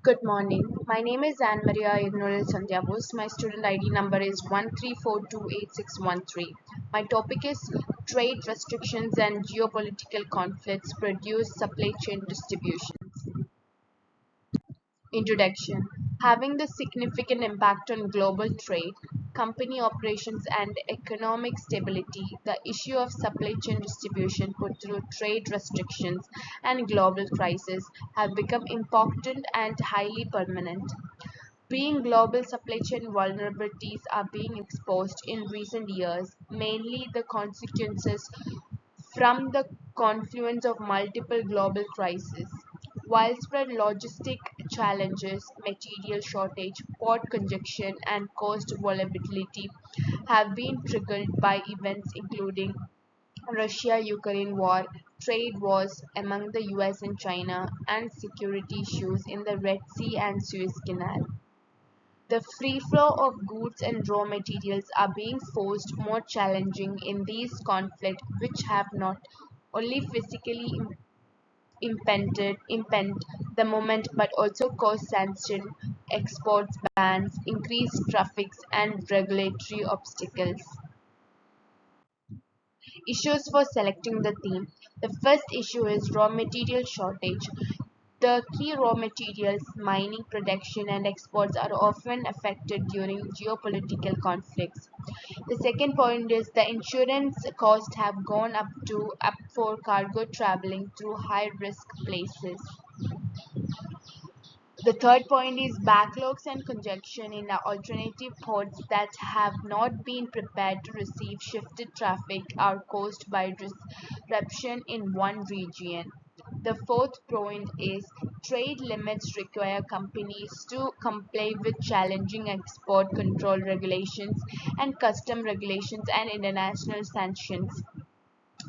Good morning. My name is Anne Maria Ignorel Santiagos. My student ID number is 134288613. My topic is trade restrictions and geopolitical conflicts produce supply chain distributions. Introduction. Having the significant impact on global trade, company operations, and economic stability, the issue of supply chain distribution put through trade restrictions and global crisis have become important and highly permanent. Being global supply chain vulnerabilities are being exposed in recent years, mainly the consequences from the confluence of multiple global crises. Widespread logistic challenges, material shortage, port congestion, and cost volatility have been triggered by events including Russia-Ukraine war, trade wars among the US and China, and security issues in the Red Sea and Suez Canal. The free flow of goods and raw materials are being forced more challenging in these conflicts which have not only physically impeded the movement but also caused sanctions, exports bans, increased traffics and regulatory obstacles. Issues for selecting the theme. The first issue is raw material shortage. The key raw materials, mining, production, and exports are often affected during geopolitical conflicts. The second point is the insurance costs have gone up for cargo traveling through high risk places. The third point is backlogs and congestion in the alternative ports that have not been prepared to receive shifted traffic are caused by disruption in one region. The fourth point is trade limits require companies to comply with challenging export control regulations and custom regulations and international sanctions.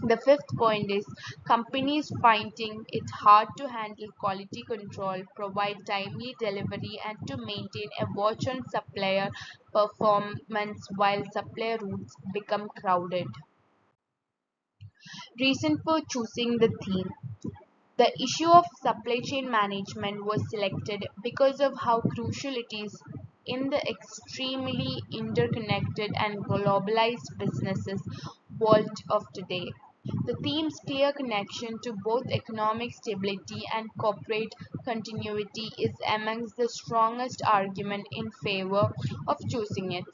The fifth point is companies finding it hard to handle quality control, provide timely delivery, and to maintain a watch on supplier performance while supplier routes become crowded. Reason for choosing the theme. The issue of supply chain management was selected because of how crucial it is in the extremely interconnected and globalized businesses world of today. The theme's clear connection to both economic stability and corporate continuity is amongst the strongest argument in favor of choosing it.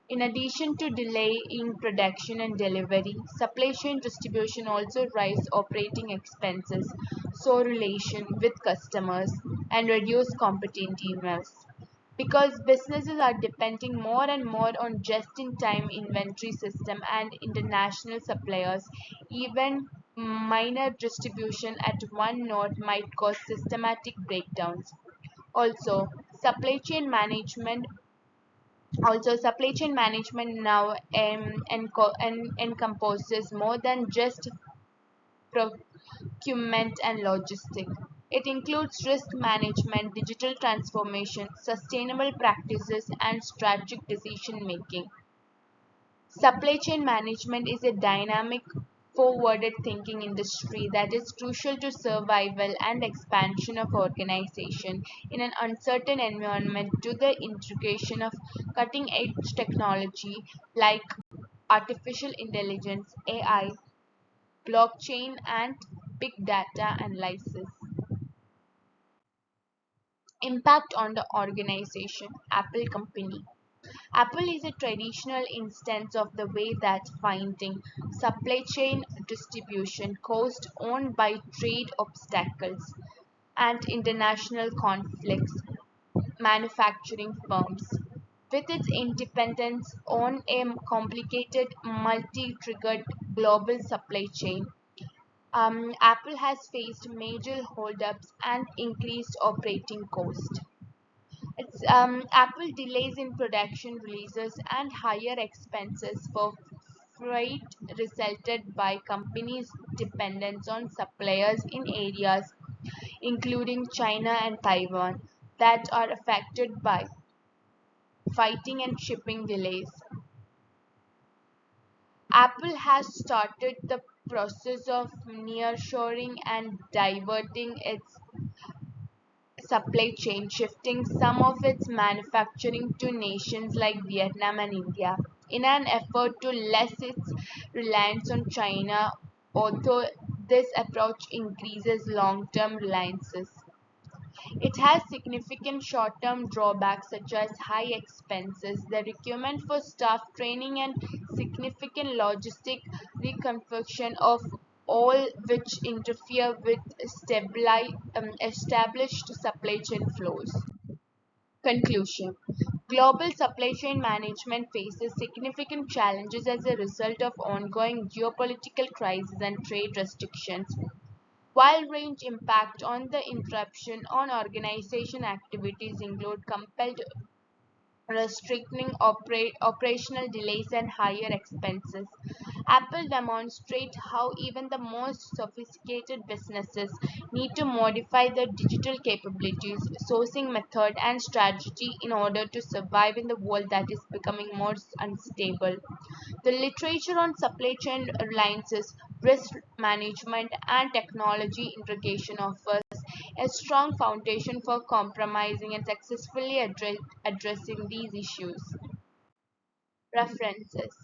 In addition to delay in production and delivery, supply chain distribution also drives operating expenses, so relation with customers, and reduce competitiveness. Because businesses are depending more and more on just-in-time inventory system and international suppliers, even minor distribution at one node might cause systematic breakdowns. Also, supply chain management supply chain management now encompasses more than just procurement and logistics. It includes risk management, digital transformation, sustainable practices, and strategic decision making. Supply chain management is a dynamic, forwarded thinking industry that is crucial to survival and expansion of organization in an uncertain environment to the integration of cutting edge technology like artificial intelligence, AI, blockchain, and big data analysis. Impact on the organization. Apple company. Apple is a traditional instance of the way that finding supply chain distribution cost owned by trade obstacles and international conflicts manufacturing firms. With its independence on a complicated multi-triggered global supply chain, Apple has faced major holdups and increased operating costs. Apple delays in production releases and higher expenses for freight resulted by companies' dependence on suppliers in areas including China and Taiwan that are affected by fighting and shipping delays. Apple has started the process of nearshoring and diverting its supply chain, shifting some of its manufacturing to nations like Vietnam and India in an effort to lessen its reliance on China, although this approach increases long-term reliances. It has significant short-term drawbacks such as high expenses, the requirement for staff training, and significant logistic reconfiguration of all which interfere with established supply chain flows. Conclusion: global supply chain management faces significant challenges as a result of ongoing geopolitical crises and trade restrictions. While range impact on the interruption on organization activities include compelled restricting operational delays and higher expenses, Apple demonstrates how even the most sophisticated businesses need to modify their digital capabilities, sourcing method, and strategy in order to survive in the world that is becoming more unstable. The literature on supply chain reliances, risk management, and technology integration offers a strong foundation for compromising and successfully addressing these issues. References: